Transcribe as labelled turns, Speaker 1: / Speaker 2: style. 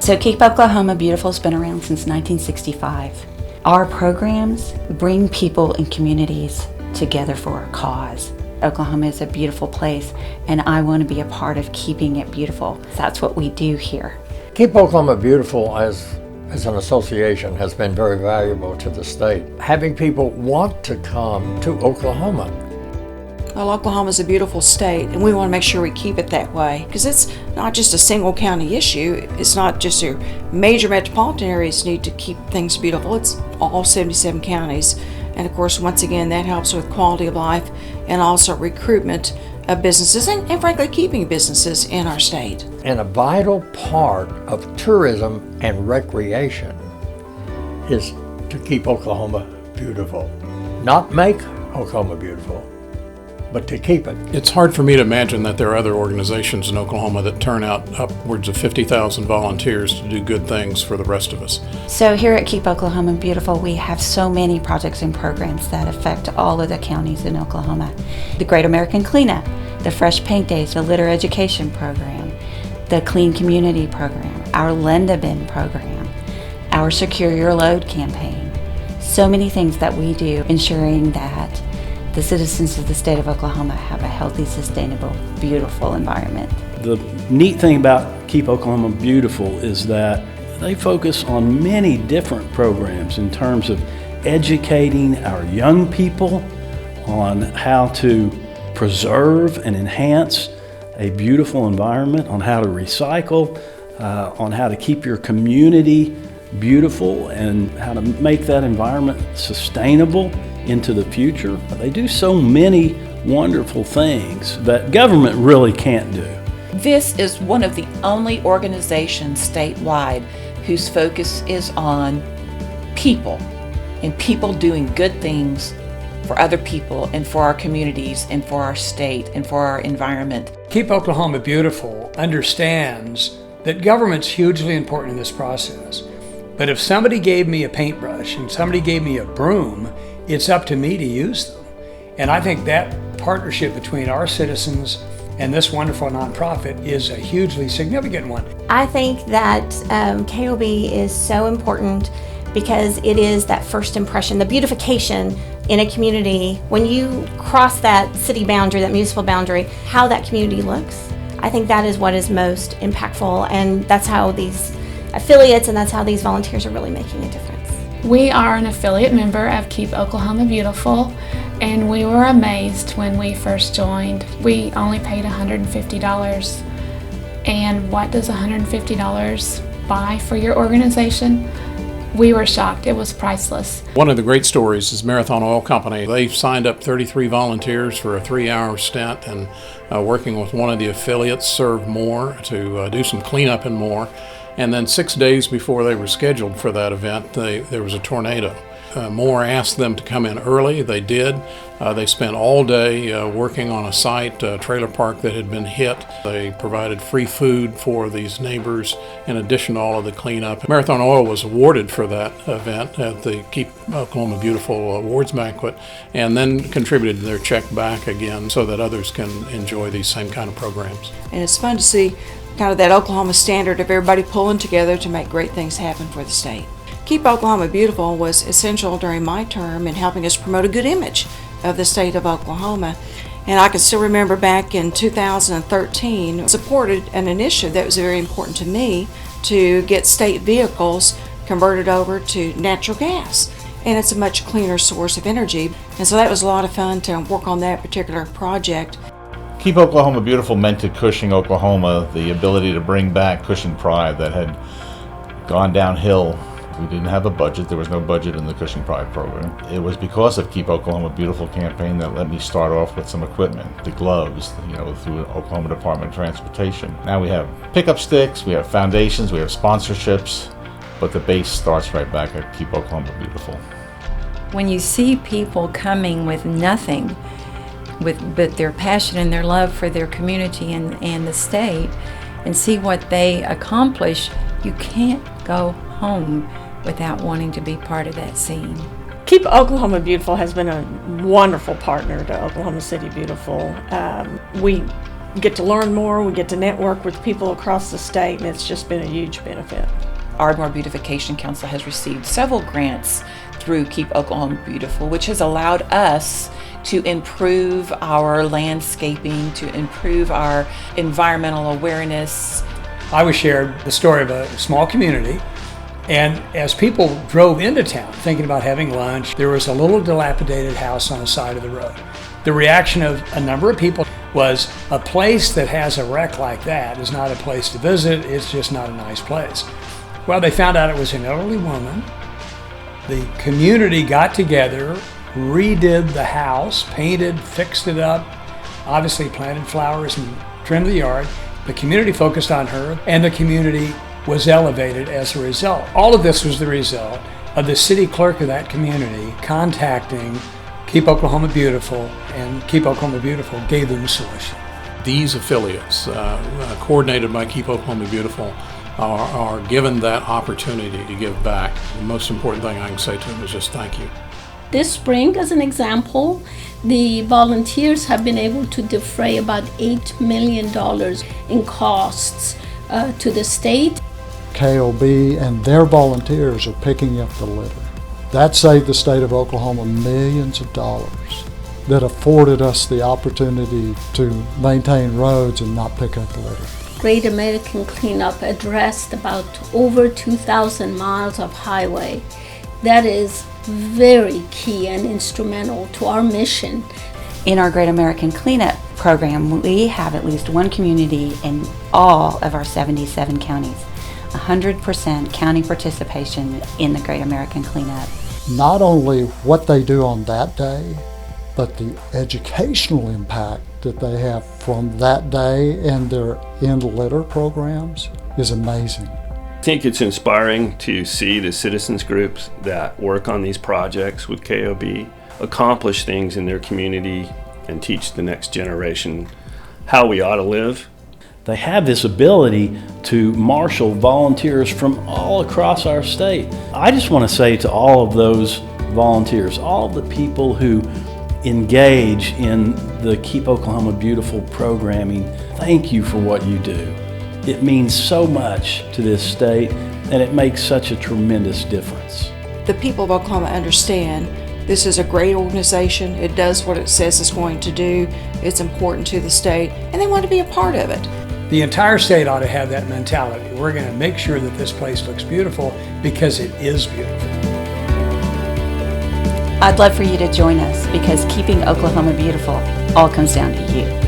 Speaker 1: So Keep Oklahoma Beautiful has been around since 1965. Our programs bring people and communities together for a cause. Oklahoma is a beautiful place, and I want to be a part of keeping it beautiful. That's what we do here.
Speaker 2: Keep Oklahoma Beautiful as an association has been very valuable to the state. Having people want to come to Oklahoma.
Speaker 3: Well, Oklahoma is a beautiful state, and we want to make sure we keep it that way, because it's not just a single county issue. It's not just your major metropolitan areas need to keep things beautiful. It's all 77 counties. And of course, once again, that helps with quality of life and also recruitment of businesses and frankly, keeping businesses in our state.
Speaker 2: And a vital part of tourism and recreation is to keep Oklahoma beautiful. Not make Oklahoma beautiful, but to keep it.
Speaker 4: It's hard for me to imagine that there are other organizations in Oklahoma that turn out upwards of 50,000 volunteers to do good things for the rest of us.
Speaker 1: So here at Keep Oklahoma Beautiful, we have so many projects and programs that affect all of the counties in Oklahoma. The Great American Cleanup, the Fresh Paint Days, the Litter Education Program, the Clean Community Program, our Lend a Bin program, our Secure Your Load campaign. So many things that we do ensuring that the citizens of the state of Oklahoma have a healthy, sustainable, beautiful environment.
Speaker 5: The neat thing about Keep Oklahoma Beautiful is that they focus on many different programs in terms of educating our young people on how to preserve and enhance a beautiful environment, on how to recycle, on how to keep your community beautiful and how to make that environment sustainable into the future. They do so many wonderful things that government really can't do.
Speaker 6: This is one of the only organizations statewide whose focus is on people and people doing good things for other people and for our communities and for our state and for our environment.
Speaker 7: Keep Oklahoma Beautiful understands that government's hugely important in this process. But if somebody gave me a paintbrush and somebody gave me a broom, it's up to me to use them. And I think that partnership between our citizens and this wonderful nonprofit is a hugely significant one.
Speaker 8: I think that KOB is so important because it is that first impression, the beautification in a community. When you cross that city boundary, that municipal boundary, how that community looks, I think that is what is most impactful, and that's how these affiliates and that's how these volunteers are really making a difference.
Speaker 9: We are an affiliate member of Keep Oklahoma Beautiful, and we were amazed when we first joined. We only paid $150, and what does $150 buy for your organization? We were shocked. It was priceless.
Speaker 4: One of the great stories is Marathon Oil Company. They've signed up 33 volunteers for a 3-hour stint and working with one of the affiliates, Serve More, to do some cleanup and more. And then 6 days before they were scheduled for that event, there was a tornado. Moore asked them to come in early. They did. They spent all day working on a site, a trailer park that had been hit. They provided free food for these neighbors in addition to all of the cleanup. Marathon Oil was awarded for that event at the Keep Oklahoma Beautiful Awards Banquet, and then contributed their check back again so that others can enjoy these same kind of programs.
Speaker 3: And it's fun to see kind of that Oklahoma standard of everybody pulling together to make great things happen for the state. Keep Oklahoma Beautiful was essential during my term in helping us promote a good image of the state of Oklahoma. And I can still remember back in 2013, supported an initiative that was very important to me to get state vehicles converted over to natural gas. And it's a much cleaner source of energy. And so that was a lot of fun to work on that particular project.
Speaker 10: Keep Oklahoma Beautiful meant to Cushing, Oklahoma, the ability to bring back Cushing Pride that had gone downhill. We didn't have a budget. There was no budget in the Cushing Pride program. It was because of Keep Oklahoma Beautiful campaign that let me start off with some equipment, the gloves, through Oklahoma Department of Transportation. Now we have pickup sticks, we have foundations, we have sponsorships, but the base starts right back at Keep Oklahoma Beautiful.
Speaker 11: When you see people coming with nothing, but their passion and their love for their community and the state, and see what they accomplish, you can't go home without wanting to be part of that scene.
Speaker 12: Keep Oklahoma Beautiful has been a wonderful partner to Oklahoma City Beautiful. We get to learn more, we get to network with people across the state, and it's just been a huge benefit.
Speaker 6: Ardmore Beautification Council has received several grants through Keep Oklahoma Beautiful, which has allowed us to improve our landscaping, to improve our environmental awareness.
Speaker 7: I was shared the story of a small community, and as people drove into town thinking about having lunch, there was a little dilapidated house on the side of the road. The reaction of a number of people was, a place that has a wreck like that is not a place to visit, it's just not a nice place. Well, they found out it was an elderly woman. The community got together, redid the house, painted, fixed it up, obviously planted flowers and trimmed the yard. The community focused on her, and the community was elevated as a result. All of this was the result of the city clerk of that community contacting Keep Oklahoma Beautiful, and Keep Oklahoma Beautiful gave them a solution.
Speaker 4: These affiliates, coordinated by Keep Oklahoma Beautiful, are given that opportunity to give back. The most important thing I can say to them is just thank you.
Speaker 13: This spring, as an example, the volunteers have been able to defray about $8 million in costs to the state.
Speaker 14: KOB and their volunteers are picking up the litter. That saved the state of Oklahoma millions of dollars that afforded us the opportunity to maintain roads and not pick up the litter.
Speaker 13: Great American Cleanup addressed about over 2,000 miles of highway. That is very key and instrumental to our mission.
Speaker 1: In our Great American Cleanup program, we have at least one community in all of our 77 counties. 100% county participation in the Great American Cleanup.
Speaker 14: Not only what they do on that day, but the educational impact that they have from that day and their end litter programs is amazing.
Speaker 15: I think it's inspiring to see the citizens groups that work on these projects with KOB accomplish things in their community and teach the next generation how we ought to live.
Speaker 5: They have this ability to marshal volunteers from all across our state. I just want to say to all of those volunteers, all of the people who engage in the Keep Oklahoma Beautiful programming, thank you for what you do. It means so much to this state, and it makes such a tremendous difference.
Speaker 3: The people of Oklahoma understand this is a great organization. It does what it says it's going to do. It's important to the state, and they want to be a part of it.
Speaker 7: The entire state ought to have that mentality. We're going to make sure that this place looks beautiful because it is beautiful.
Speaker 1: I'd love for you to join us because keeping Oklahoma beautiful all comes down to you.